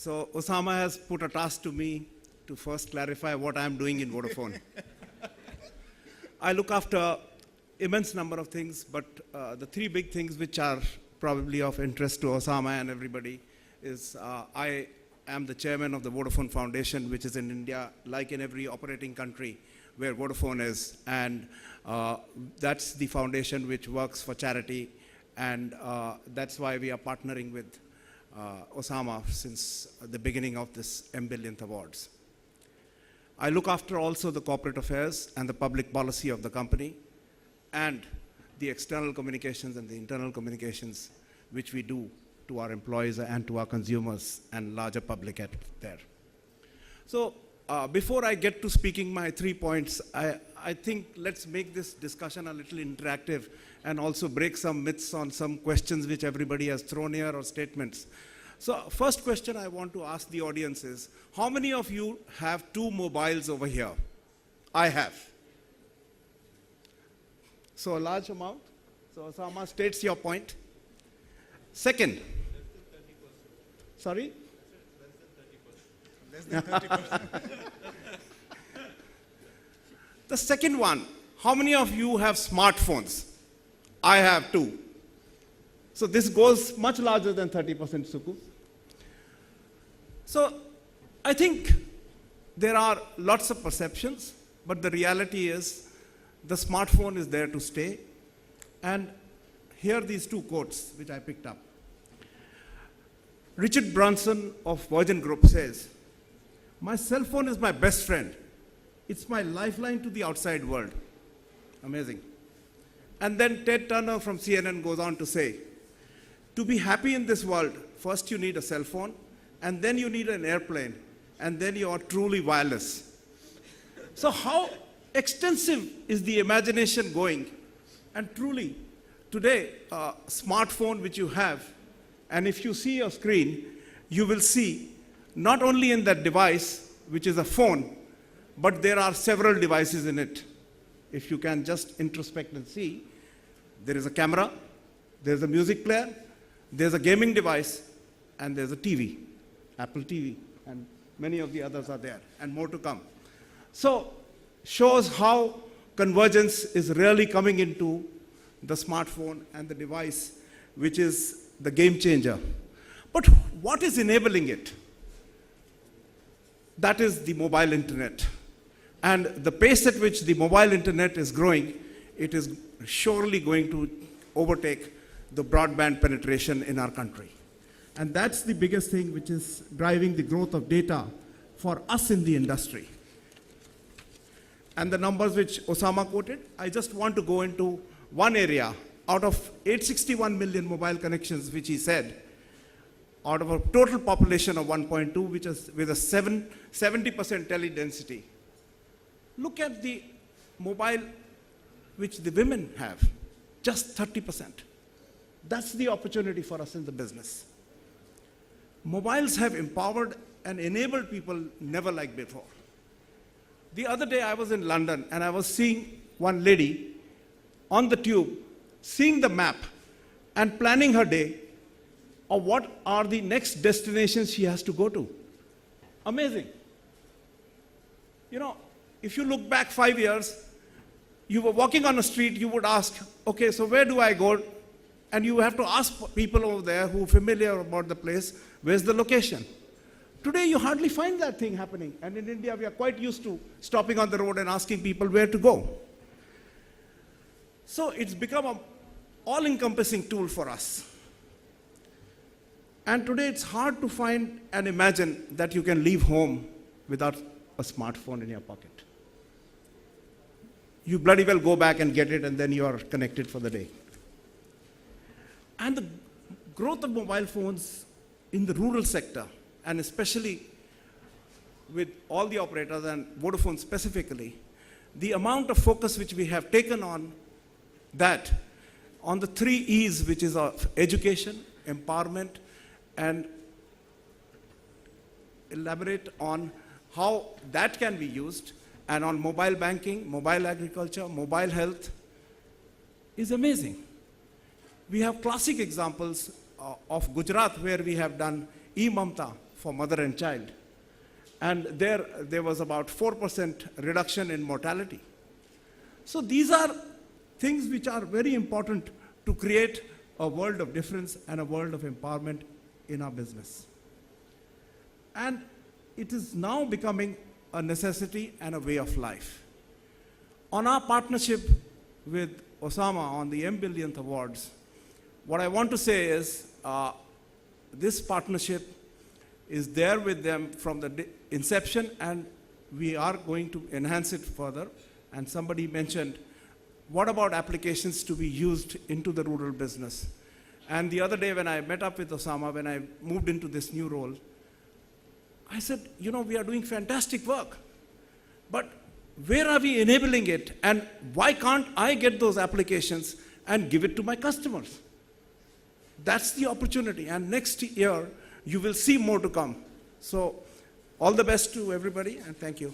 So Osama has put a task to me to first clarify what I'm doing in Vodafone. I look after immense number of things, but the three big things which are probably of interest to Osama and everybody is I am the chairman of the Vodafone Foundation, which is in India, like in every operating country where Vodafone is. And that's the foundation which works for charity. And that's why we are partnering with Osama since the beginning of this M-Billionth Awards. I look after also the corporate affairs and the public policy of the company and the external communications and the internal communications which we do to our employees and to our consumers and larger public at there. So before I get to speaking my 3 points, I think let's make this discussion a little interactive and also break some myths on some questions which everybody has thrown here or statements. So first question I want to ask the audience is, how many of you have 2 mobiles over here? I have. So a large amount. So Osama states your point. Second. Sorry? Less than 30%. The second one, how many of you have smartphones? I have 2. So this goes much larger than 30%, Suku. So I think there are lots of perceptions, but the reality is the smartphone is there to stay. And here are these 2 quotes which I picked up. Richard Branson of Virgin Group says, "My cell phone is my best friend. It's my lifeline to the outside world." Amazing. And then Ted Turner from CNN goes on to say, "To be happy in this world, first you need a cell phone, and then you need an airplane, and then you are truly wireless." So how extensive is the imagination going? And truly, today, a smartphone which you have, and if you see your screen, you will see not only in that device, which is a phone, but there are several devices in it. If you can just introspect and see, there is a camera, there's a music player, there's a gaming device, and there's a TV, Apple TV, and many of the others are there, and more to come. So, shows how convergence is really coming into the smartphone and the device, which is the game changer. But what is enabling it? That is the mobile internet. And the pace at which the mobile internet is growing, it is surely going to overtake the broadband penetration in our country. And that's the biggest thing which is driving the growth of data for us in the industry. And the numbers which Osama quoted, I just want to go into one area. Out of 861 million mobile connections, which he said, out of a total population of 1.2, which is with a 70% tele-density. Look at the mobile which the women have, just 30%. That's the opportunity for us in the business. Mobiles have empowered and enabled people never like before. The other day I was in London and I was seeing one lady on the tube, seeing the map and planning her day of what are the next destinations she has to go to. Amazing. You know, if you look back 5 years, you were walking on a street, you would ask, okay, so where do I go? And you have to ask people over there who are familiar about the place, where's the location? Today, you hardly find that thing happening. And in India, we are quite used to stopping on the road and asking people where to go. So it's become an all-encompassing tool for us. And today, it's hard to find and imagine that you can leave home without a smartphone in your pocket. You bloody well go back and get it, and then you are connected for the day. And the growth of mobile phones in the rural sector, and especially with all the operators and Vodafone specifically, the amount of focus which we have taken on that, on the 3 E's, which is of education, empowerment, and elaborate on how that can be used, and on mobile banking, mobile agriculture, mobile health, is amazing. We have classic examples of Gujarat where we have done e-Mamta for mother and child. And there was about 4% reduction in mortality. So these are things which are very important to create a world of difference and a world of empowerment in our business. And it is now becoming a necessity and a way of life. On our partnership with Osama on the M-Billionth Awards, what I want to say is this partnership is there with them from the inception, and we are going to enhance it further. And somebody mentioned, what about applications to be used into the rural business? And the other day when I met up with Osama, when I moved into this new role, I said, you know, we are doing fantastic work, but where are we enabling it? And why can't I get those applications and give it to my customers? That's the opportunity. And next year, you will see more to come. So all the best to everybody, and thank you.